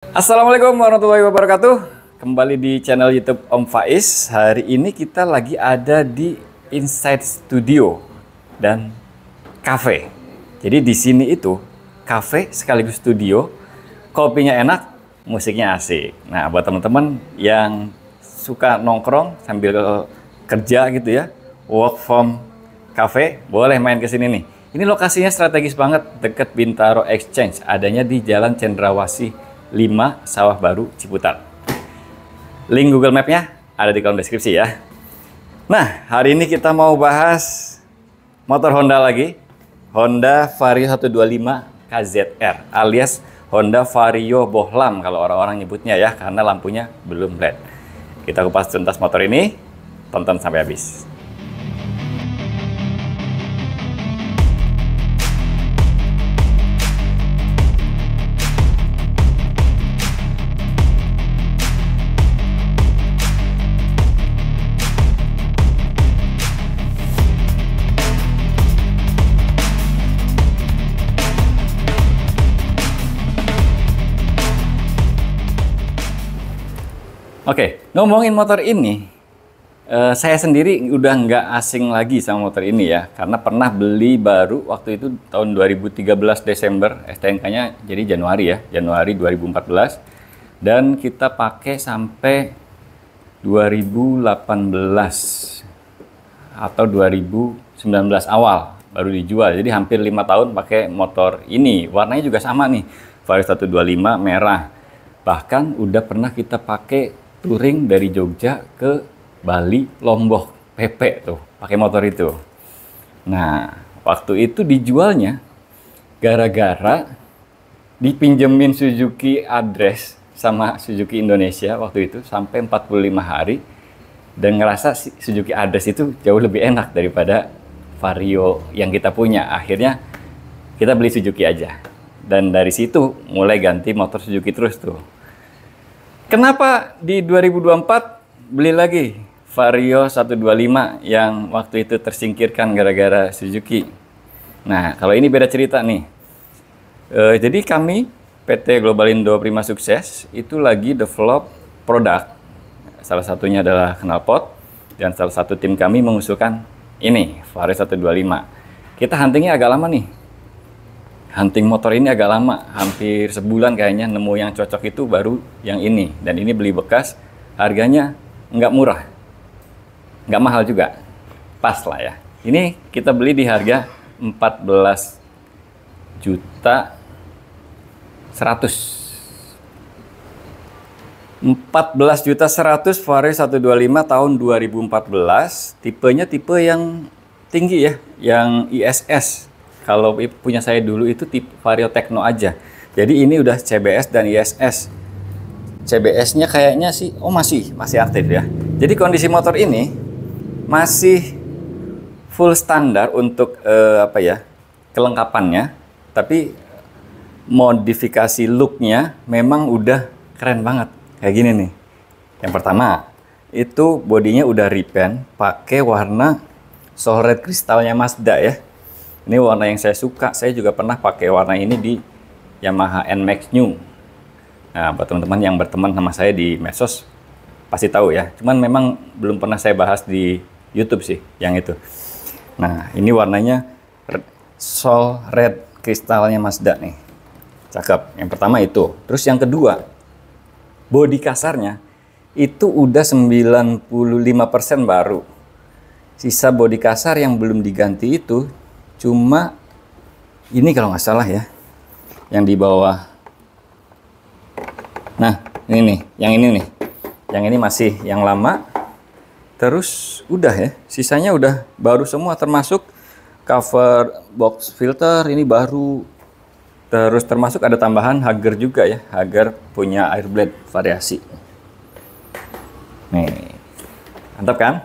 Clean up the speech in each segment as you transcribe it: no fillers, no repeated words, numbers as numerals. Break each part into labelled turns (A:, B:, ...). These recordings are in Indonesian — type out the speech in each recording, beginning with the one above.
A: Assalamualaikum warahmatullahi wabarakatuh. Kembali di channel YouTube Om Faiz. Hari ini kita lagi ada di Inside Studio dan cafe. Jadi di sini itu cafe sekaligus studio, kopinya enak, musiknya asik. Nah, buat teman-teman yang suka nongkrong sambil kerja gitu ya, work from cafe, boleh main ke sini nih. Ini lokasinya strategis banget, dekat Bintaro Exchange, adanya di Jalan Cendrawasih 5, Sawah Baru, Ciputat. Link Google Map-nya ada di kolom deskripsi ya. Nah, hari ini kita mau bahas motor Honda lagi. Honda Vario 125 KZR alias Honda Vario Bohlam kalau orang-orang nyebutnya ya, karena lampunya belum LED. Kita kupas tuntas motor ini, tonton sampai habis. Oke, ngomongin motor ini, saya sendiri udah nggak asing lagi sama motor ini ya, karena pernah beli baru waktu itu tahun 2013 Desember, STNK-nya jadi Januari ya, Januari 2014, dan kita pakai sampai 2018 atau 2019 awal baru dijual, jadi hampir 5 tahun pakai motor ini. Warnanya juga sama nih, Vario 125 merah. Bahkan udah pernah kita pakai touring dari Jogja ke Bali, Lombok, PP tuh, pakai motor itu. Nah, waktu itu dijualnya gara-gara dipinjemin Suzuki Address sama Suzuki Indonesia waktu itu sampai 45 hari dan ngerasa Suzuki Address itu jauh lebih enak daripada Vario yang kita punya. Akhirnya kita beli Suzuki aja. Dan dari situ mulai ganti motor Suzuki terus tuh. Kenapa di 2024 beli lagi Vario 125 yang waktu itu tersingkirkan gara-gara Suzuki? Nah, kalau ini beda cerita nih. Jadi kami, PT Globalindo Prima Sukses, itu lagi develop produk. Salah satunya adalah knalpot, dan salah satu tim kami mengusulkan ini, Vario 125. Kita huntingnya agak lama nih. Hunting motor ini agak lama, hampir sebulan kayaknya nemu yang cocok itu baru yang ini. Dan ini beli bekas, harganya nggak murah, nggak mahal juga, pas lah ya. Ini kita beli di harga 14 juta 14 juta 100 Vario 125 tahun 2014. Tipenya tipe yang tinggi ya, yang ISS. Kalau punya saya dulu itu tipe Vario Tekno aja. Jadi ini udah CBS dan ISS. CBS-nya kayaknya sih, masih aktif ya. Jadi kondisi motor ini masih full standar untuk kelengkapannya. Tapi modifikasi looknya memang udah keren banget. Kayak gini nih. Yang pertama, itu bodinya udah repaint pakai warna Soul Red kristalnya Mazda ya. Ini warna yang saya suka. Saya juga pernah pakai warna ini di Yamaha NMAX New. Nah, buat teman-teman yang berteman sama saya di medsos pasti tahu ya. Cuman memang belum pernah saya bahas di YouTube sih yang itu. Nah, ini warnanya Soul Red kristalnya Mazda nih. Cakep. Yang pertama itu. Terus yang kedua, bodi kasarnya itu udah 95% baru. Sisa bodi kasar yang belum diganti itu cuma ini kalau nggak salah ya, yang di bawah. Nah, ini nih, yang ini nih. Yang ini masih yang lama. Terus udah ya, sisanya udah baru semua, termasuk cover box filter ini baru. Terus termasuk ada tambahan Hager juga ya, Hager punya air blade variasi. Nih, mantap kan?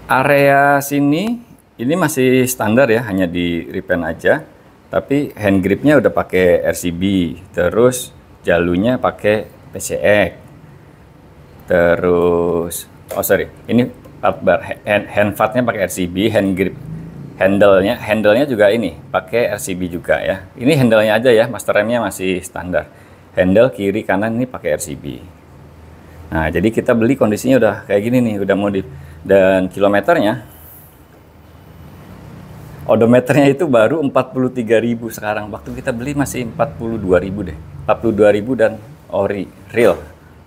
A: Area sini ini masih standar ya, hanya di repaint aja. Tapi hand gripnya udah pakai RCB, terus jalunya pakai PCX. Terus, ini part bar hand fatnya pakai RCB, hand grip Handle-nya juga ini pakai RCB juga ya. Ini handle-nya aja ya, master remnya masih standar. Handle kiri kanan ini pakai RCB. Nah, jadi kita beli kondisinya udah kayak gini nih, udah modif. Dan kilometernya, odometernya itu baru 43.000 sekarang. Waktu kita beli masih 42.000 deh. 42.000 dan ori real,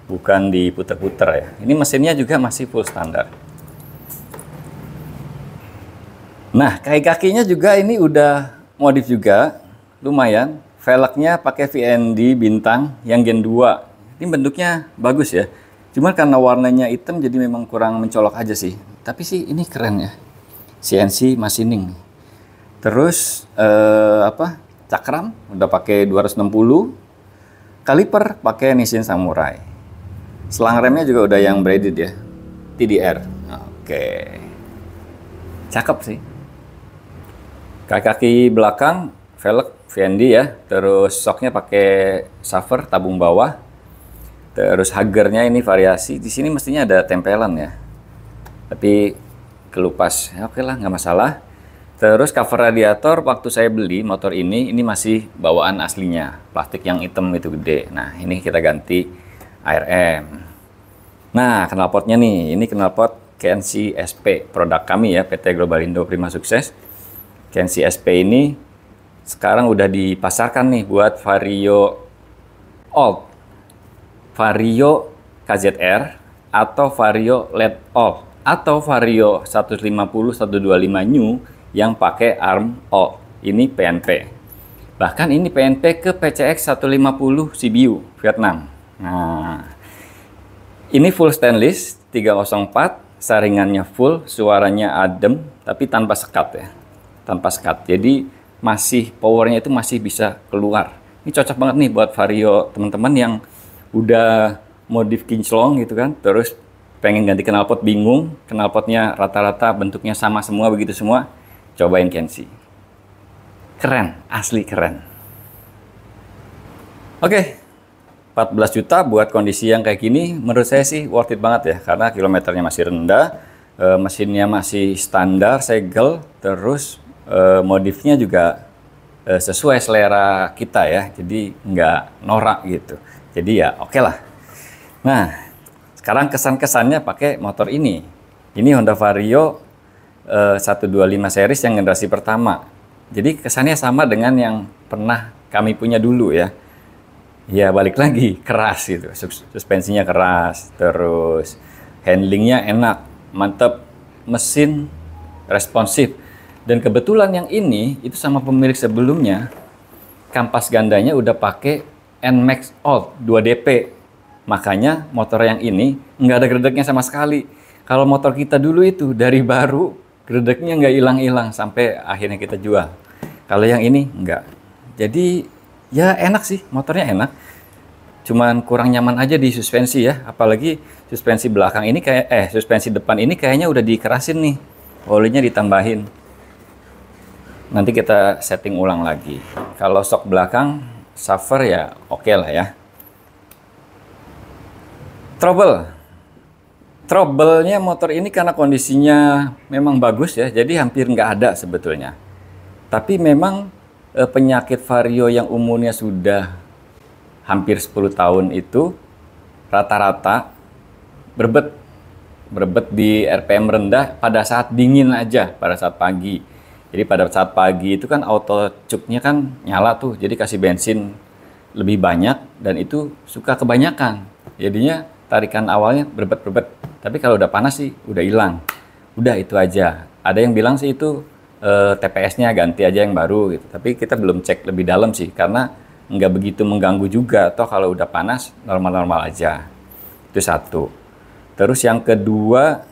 A: bukan diputer-puter ya. Ini mesinnya juga masih full standar. Nah, kaki-kakinya juga ini udah modif juga, lumayan. Velgnya pakai VND bintang yang Gen 2. Ini bentuknya bagus ya. Cuma karena warnanya hitam jadi memang kurang mencolok aja sih. Tapi sih ini keren ya. CNC machining. Terus cakram udah pakai 260. Kaliper pakai Nissin Samurai. Selang remnya juga udah yang braided ya. TDR. Oke. Cakep sih. Kaki-kaki belakang velg VND ya, terus shocknya pakai saver tabung bawah, terus hagernya ini variasi. Di sini mestinya ada tempelan ya, tapi kelupas. Ya, oke lah, nggak masalah. Terus cover radiator waktu saya beli motor ini masih bawaan aslinya, plastik yang hitam itu gede. Nah ini kita ganti ARM. Nah knalpotnya nih, ini knalpot KNC SP, produk kami ya, PT Global Indo Prima Sukses. KNC SP ini sekarang udah dipasarkan nih buat Vario Old, Vario KZR, atau Vario LED Old, atau Vario 150 125 New yang pakai ARM Old. Ini PNP. Bahkan ini PNP ke PCX 150 CBU Vietnam. Nah, ini full stainless 304, saringannya full, suaranya adem tapi tanpa sekat ya. Tanpa sekat, jadi masih powernya itu masih bisa keluar. Ini cocok banget nih buat Vario teman-teman yang udah modif kinclong gitu kan, terus pengen ganti knalpot bingung, knalpotnya rata-rata bentuknya sama semua, begitu semua, cobain KNC. Keren, asli keren. Oke, 14 juta buat kondisi yang kayak gini menurut saya sih worth it banget ya, karena kilometernya masih rendah, mesinnya masih standar segel, terus modifnya juga sesuai selera kita ya, jadi nggak norak gitu. Jadi ya oke lah. Nah, sekarang kesan-kesannya pakai motor ini. Ini Honda Vario 125 series yang generasi pertama. Jadi kesannya sama dengan yang pernah kami punya dulu ya. Ya balik lagi, keras gitu. Suspensinya keras, terus handlingnya enak, mantep, mesin responsif. Dan kebetulan yang ini itu sama pemilik sebelumnya, kampas gandanya udah pakai NMAX Old 2DP. Makanya motor yang ini nggak ada gredeknya sama sekali. Kalau motor kita dulu itu dari baru, gredeknya nggak hilang-hilang sampai akhirnya kita jual. Kalau yang ini nggak. Jadi ya enak sih, motornya enak. Cuman kurang nyaman aja di suspensi ya. Apalagi suspensi belakang ini suspensi depan ini kayaknya udah dikerasin nih. Olinya ditambahin. Nanti kita setting ulang lagi. Kalau sok belakang, saver ya oke lah ya. Trouble-nya motor ini karena kondisinya memang bagus ya, jadi hampir nggak ada sebetulnya. Tapi memang penyakit Vario yang umurnya sudah hampir 10 tahun itu rata-rata berbet di RPM rendah pada saat dingin aja, pada saat pagi. Jadi pada saat pagi itu kan auto cuknya kan nyala tuh, jadi kasih bensin lebih banyak dan itu suka kebanyakan. Jadinya tarikan awalnya berbet. Tapi kalau udah panas sih udah hilang. Udah itu aja. Ada yang bilang sih itu TPS-nya ganti aja yang baru gitu. Tapi kita belum cek lebih dalam sih karena nggak begitu mengganggu juga. Atau kalau udah panas normal-normal aja. Itu satu. Terus yang kedua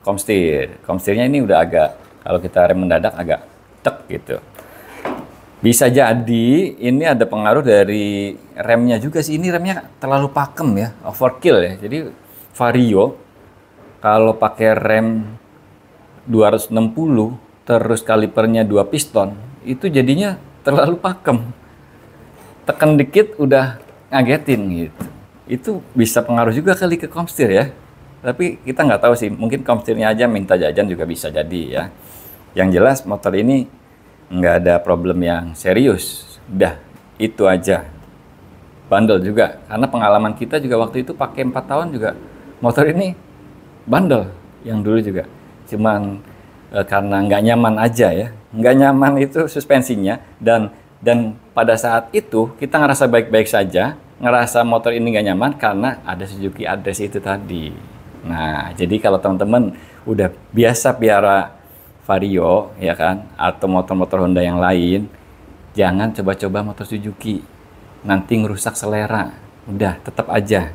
A: komstir. Komstirnya ini udah agak, kalau kita rem mendadak agak tek gitu. Bisa jadi ini ada pengaruh dari remnya juga sih. Ini remnya terlalu pakem ya, overkill ya. Jadi Vario kalau pakai rem 260 terus kalipernya 2 piston, itu jadinya terlalu pakem. Tekan dikit udah ngagetin gitu. Itu bisa pengaruh juga kali ke komstir ya. Tapi kita nggak tahu sih, mungkin komstirnya aja minta jajan juga bisa jadi ya. Yang jelas motor ini nggak ada problem yang serius. Udah, itu aja. Bandel juga. Karena pengalaman kita juga waktu itu pakai 4 tahun juga motor ini bandel. Yang dulu juga. Cuman karena nggak nyaman aja ya. Nggak nyaman itu suspensinya. Dan pada saat itu kita ngerasa baik-baik saja. Ngerasa motor ini nggak nyaman karena ada Suzuki Address itu tadi. Nah, jadi kalau teman-teman udah biasa piara Vario, ya kan, atau motor-motor Honda yang lain, jangan coba-coba motor Suzuki. Nanti ngerusak selera. Udah, tetap aja.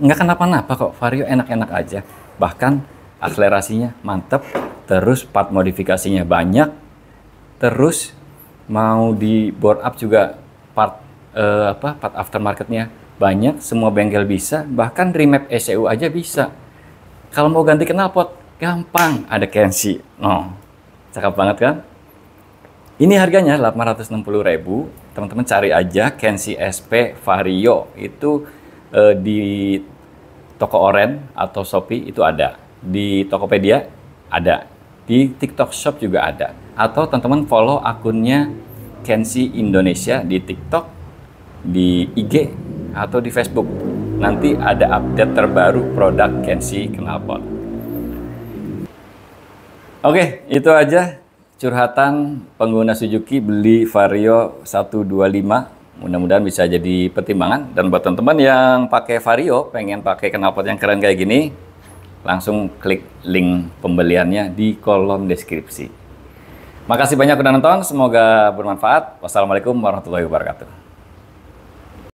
A: Nggak kenapa-napa kok, Vario enak-enak aja. Bahkan akselerasinya mantep, terus part modifikasinya banyak, terus mau di board up juga part aftermarketnya banyak, semua bengkel bisa, bahkan remap ECU aja bisa. Kalau mau ganti knalpot, gampang, ada Kenshi. No, cakep banget kan? Ini harganya 860.000. Teman-teman cari aja Kenshi SP Vario. Itu di toko Oren atau Shopee itu ada. Di Tokopedia ada. Di TikTok Shop juga ada. Atau teman-teman follow akunnya Kenshi Indonesia di TikTok, di IG, atau di Facebook. Nanti ada update terbaru produk Kenshi knalpot. Oke, itu aja curhatan pengguna Suzuki beli Vario 125. Mudah-mudahan bisa jadi pertimbangan. Dan buat teman-teman yang pakai Vario, pengen pakai knalpot yang keren kayak gini, langsung klik link pembeliannya di kolom deskripsi. Makasih banyak udah nonton, semoga bermanfaat. Wassalamualaikum warahmatullahi wabarakatuh.